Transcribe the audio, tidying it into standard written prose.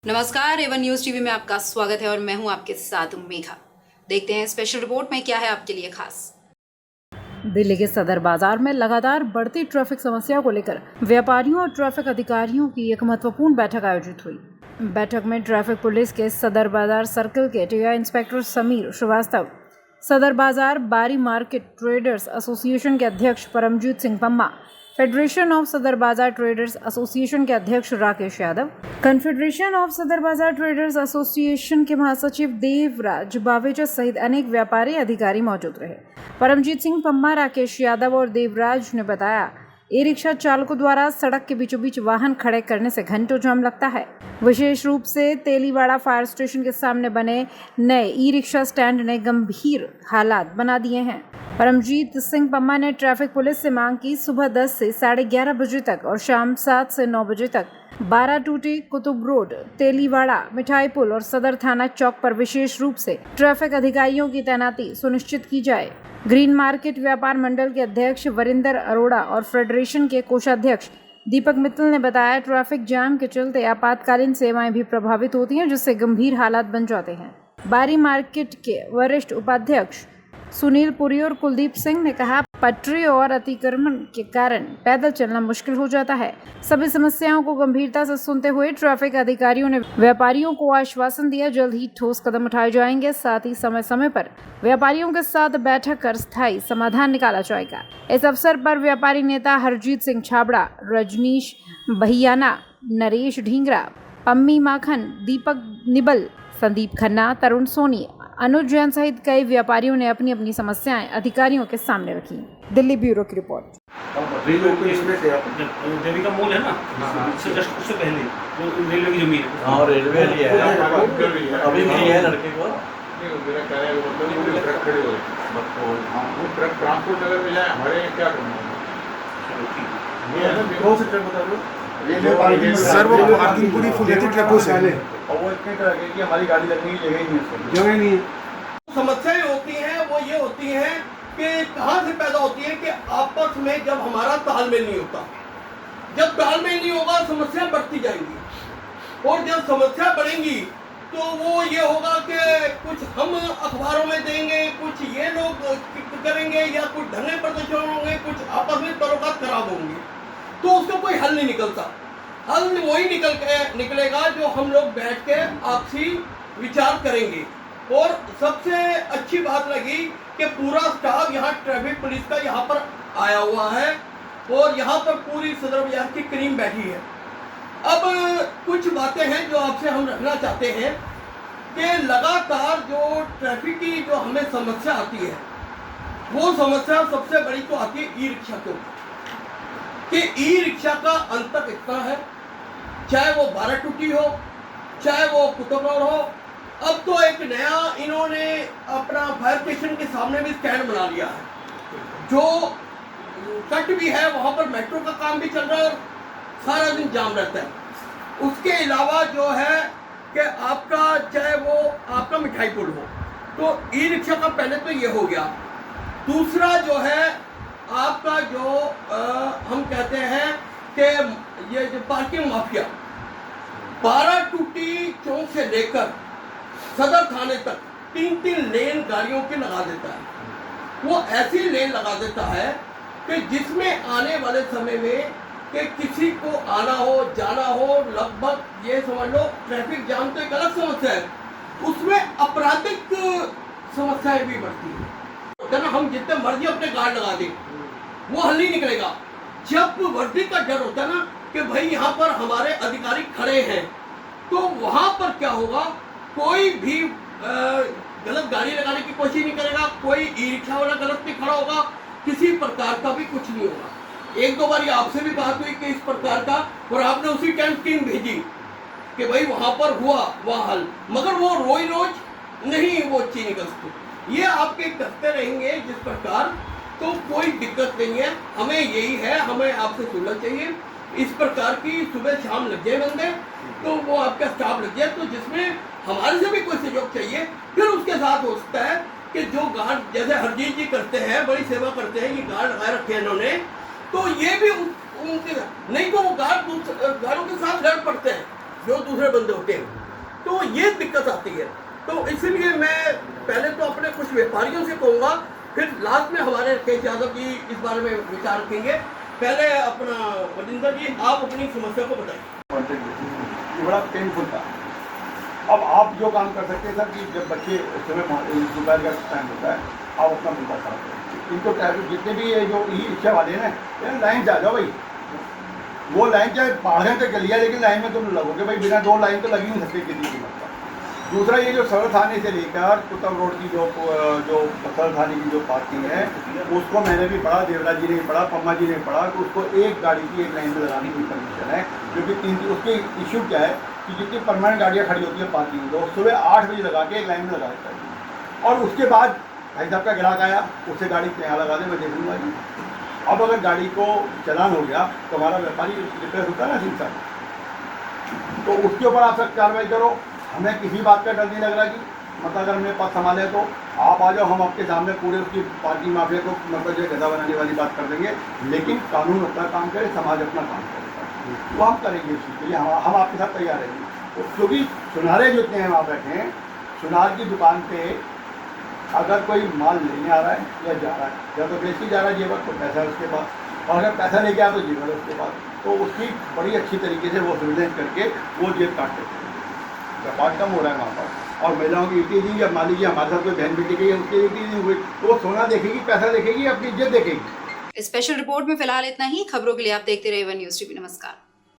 नमस्कार, Avon news TV में आपका स्वागत है और मैं हूं आपके साथ मेघा। देखते हैं स्पेशल रिपोर्ट में क्या है आपके लिए खास। दिल्ली के सदर बाजार में लगातार बढ़ती ट्रैफिक समस्या को लेकर व्यापारियों और ट्रैफिक अधिकारियों की एक महत्वपूर्ण बैठक आयोजित हुई। बैठक में ट्रैफिक पुलिस के सदर बाजार सर्कल के टीआई इंस्पेक्टर समीर श्रीवास्तव, सदर बाजार बारी मार्केट ट्रेडर्स एसोसिएशन के अध्यक्ष परमजीत सिंह पम्मा, फेडरेशन ऑफ सदर बाजार ट्रेडर्स एसोसिएशन के अध्यक्ष राकेश यादव, कन्फेडरेशन ऑफ सदर बाजार ट्रेडर्स एसोसिएशन के महासचिव देवराज बावेजा सहित अनेक व्यापारी अधिकारी मौजूद रहे। परमजीत सिंह पम्मा, राकेश यादव और देवराज ने बताया, ई रिक्शा चालकों द्वारा सड़क के बीचों बीच वाहन खड़े करने से घंटों जाम लगता है। विशेष रूप से तेलीवाड़ा फायर स्टेशन के सामने बने नए ई रिक्शा स्टैंड ने गंभीर हालात बना दिए हैं। परमजीत सिंह पम्मा ने ट्रैफिक पुलिस से मांग की सुबह 10 से 11:30 बजे तक और शाम 7 से 9 बजे तक 12 टूटी, कुतुब रोड, तेलीवाड़ा, मिठाई पुल और सदर थाना चौक पर विशेष रूप से ट्रैफिक अधिकारियों की तैनाती सुनिश्चित की जाए। ग्रीन मार्केट व्यापार मंडल के अध्यक्ष वरिंदर अरोड़ा और फेडरेशन के कोषाध्यक्ष दीपक मित्तल ने बताया, ट्रैफिक जाम के चलते आपातकालीन सेवाएं भी प्रभावित होती हैं, जिससे गंभीर हालात बन जाते हैं। बारी मार्केट के वरिष्ठ उपाध्यक्ष सुनील पुरी और कुलदीप सिंह ने कहा, पटरी और अतिक्रमण के कारण पैदल चलना मुश्किल हो जाता है। सभी समस्याओं को गंभीरता से सुनते हुए ट्रैफिक अधिकारियों ने व्यापारियों को आश्वासन दिया, जल्द ही ठोस कदम उठाए जाएंगे। साथ ही समय समय पर व्यापारियों के साथ बैठक कर स्थायी समाधान निकाला जाएगा। इस अवसर पर व्यापारी नेता हरजीत सिंह छाबड़ा, रजनीश भैयाना, नरेश ढींगरा, पम्मी माखन, दीपक निबल, संदीप खन्ना, तरुण सोनी, अनुज जैन सहित कई व्यापारियों ने अपनी अपनी समस्याएं अधिकारियों के सामने रखी। दिल्ली ब्यूरो की रिपोर्ट। देवी का मॉल है ना, उससे जस्ट उससे पहले वो रेलवे की जमीन है। हाँ, रेलवे लिया है, अभी भी लिया है लड़के को। मेरा कहने का मतलब नहीं, ट्रक खड़े हो वो ट्रक ट्रांसपोर्ट अगर मिला है हमारे क्या करना है। सर वो पार्किंग पूरी फुल रहती ट्रकों से और वो इतने तरह के कि हमारी गाड़ी लगने की जगह ही नहीं है। जगह नहीं है। समस्याएं होती हैं वो ये होती हैं कि कहाँ से पैदा होती है कि आपस में जब हमारा तालमेल नहीं होता। जब तालमेल नहीं होगा समस्या बढ़ती जाएंगी और जब समस्या बढ़ेंगी तो वो ये होगा कि कुछ हम अखबारों में देंगे, कुछ ये लोग करेंगे या कुछ धरने प्रदर्शन होंगे, कुछ आपस में तल्लुकात खराब होंगे, तो उसका कोई हल नहीं निकलता। हल वही निकलेगा जो हम लोग बैठ के आपसी विचार करेंगे। और सबसे अच्छी बात लगी कि पूरा स्टाफ यहाँ ट्रैफिक पुलिस का यहाँ पर आया हुआ है और यहाँ पर पूरी सदर बाजार की टीम बैठी है। अब कुछ बातें हैं जो आपसे हम रखना चाहते हैं कि लगातार जो ट्रैफिक की जो हमें समस्या आती है, वो समस्या सबसे बड़ी तो आती है ई रिक्शा को, कि ई रिक्शा का अंतर इतना है, चाहे वो 12 टूटी हो, चाहे वो कुतुब रोड हो। अब तो एक नया इन्होंने अपना फायर स्टेशन के सामने भी स्टैंड बना लिया है, जो कट भी है, वहाँ पर मेट्रो का काम भी चल रहा है और सारा दिन जाम रहता है। उसके अलावा जो है कि आपका चाहे वो आपका मिठाई पुल हो, तो ई रिक्शा का पहले तो ये हो गया। दूसरा जो है आपका जो हम कहते हैं कि ये जो पार्किंग माफिया 12 टूटी चौक से लेकर सदर थाने तक 3-3 लेन गाड़ियों की लगा देता है। वो ऐसी लेन लगा देता है कि जिसमें आने वाले समय में कि किसी को आना हो जाना हो, लगभग ये समझ लो ट्रैफिक जाम तो एक अलग समस्या है, उसमें आपराधिक समस्याएं भी बढ़ती है। हम जितने मर्जी अपने गार्ड लगा दें, वो हल नहीं निकलेगा। जब वर्दी का डर होता है ना कि भाई यहाँ पर हमारे अधिकारी खड़े हैं, तो वहां पर क्या होगा, कोई भी गलत गाड़ी लगाने की कोशिश नहीं करेगा, कोई ई रिक्शा वाला गलत नहीं खड़ा होगा, किसी प्रकार का भी कुछ नहीं होगा। एक दो बार आपसे भी बात हुई कि इस प्रकार का, और आपने उसी टाइम टीम भेजी कि भाई वहां पर हुआ वह हल, मगर वो रोज नहीं वो चीज निकल सकती। ये आपके करते रहेंगे जिस प्रकार, तो कोई दिक्कत नहीं है। हमें यही है, हमें आपसे सुनना चाहिए। इस प्रकार की सुबह शाम लग जाए बंदे, तो वो आपका स्टाफ लग जाए, तो जिसमें हमारे से भी कोई सहयोग चाहिए। फिर उसके साथ हो सकता है कि जो गार्ड जैसे हरजीत जी करते हैं, बड़ी सेवा करते हैं, ये गार्ड लगाए रखे हैं इन्होंने, तो ये भी उनके नहीं तो वो गार्ड गार्डों के साथ लड़ पड़ते हैं जो दूसरे बंदे होते हैं, तो ये दिक्कत आती है। तो इसलिए मैं पहले तो अपने कुछ व्यापारियों से कहूँगा, फिर लास्ट में हमारे राकेश यादव जी इस बारे में विचार रखेंगे। पहले अपना वजिंदर जी, आप अपनी समस्या को बताइए। ये बड़ा पेनफुल था। अब आप जो काम कर सकते हैं सर कि जब बच्चे सुबह दोपहर का टाइम होता है, आप अपना मुद्दा साफ करें। इनको ट्रैफिक जितने भी ये जो ई रिक्शा वाले हैं ना, लाइन से आ जाओ भाई। वो लाइन चाहे 12 घंटे चली है, लेकिन लाइन में तुम लगोगे भाई, बिना 2 लाइन तो लगी नहीं सकती किसी की। दूसरा, ये जो सदर थाने से लेकर कुतुब रोड की जो सदर थाने की जो पार्किंग है, उसको मैंने भी पढ़ा, देवराज जी ने भी पढ़ा, पम्मा जी ने भी पढ़ा कि उसको एक गाड़ी की एक लाइन में लगाने की परमिशन है। क्योंकि 3 उसके इशू क्या है कि जितनी परमानेंट गाड़ियाँ खड़ी होती है पार्किंग में, तो सुबह 8 बजे लगा के एक लाइन में लगा देता है। और उसके बाद भाई साहब का ग्राहक आया, उससे गाड़ी यहाँ लगा दे, मैं देख लूँगा जी। अब अगर गाड़ी को चलान हो गया तो हमारा व्यापारी रिप्लेस होता है ना सिंह साहब, तो उसके ऊपर आप सब कार्रवाई करो। हमें किसी बात का डर नहीं लग रहा कि मतलब अगर हमें पास संभाले तो आप आ जाओ, हम आपके सामने पूरे उसकी पार्किंग माफिया को मतलब जो गधा बनाने वाली बात कर देंगे। लेकिन कानून अपना काम करे, समाज अपना काम करे, वो हम करेंगे। उसी के लिए हम आपके साथ तैयार रहेंगे। तो क्योंकि सुनारे जितने हैं वहाँ बैठे हैं, सुनार की दुकान पे अगर कोई माल लेने आ रहा है या जा रहा है, या तो बेच के जा रहा है जेवर, तो पैसा है उसके पास, और अगर पैसा लेके आया तो जेवर है उसके पास, तो उसकी बड़ी अच्छी तरीके से वो सर्विलेंस करके वो जेब काट देते हैं। व्यापार कम हो रहा है वहाँ पर। और महिलाओं की इतनी, जब मान लीजिए हमारे साथ कोई बहन बेटी गई है, उसकी इतनी हुई, तो वो सोना देखेगी, पैसा देखेगी, अपनी इज्जत देखेगी। स्पेशल रिपोर्ट में फिलहाल इतना ही। खबरों के लिए आप देखते रहिए वन न्यूज़ टीवी। नमस्कार।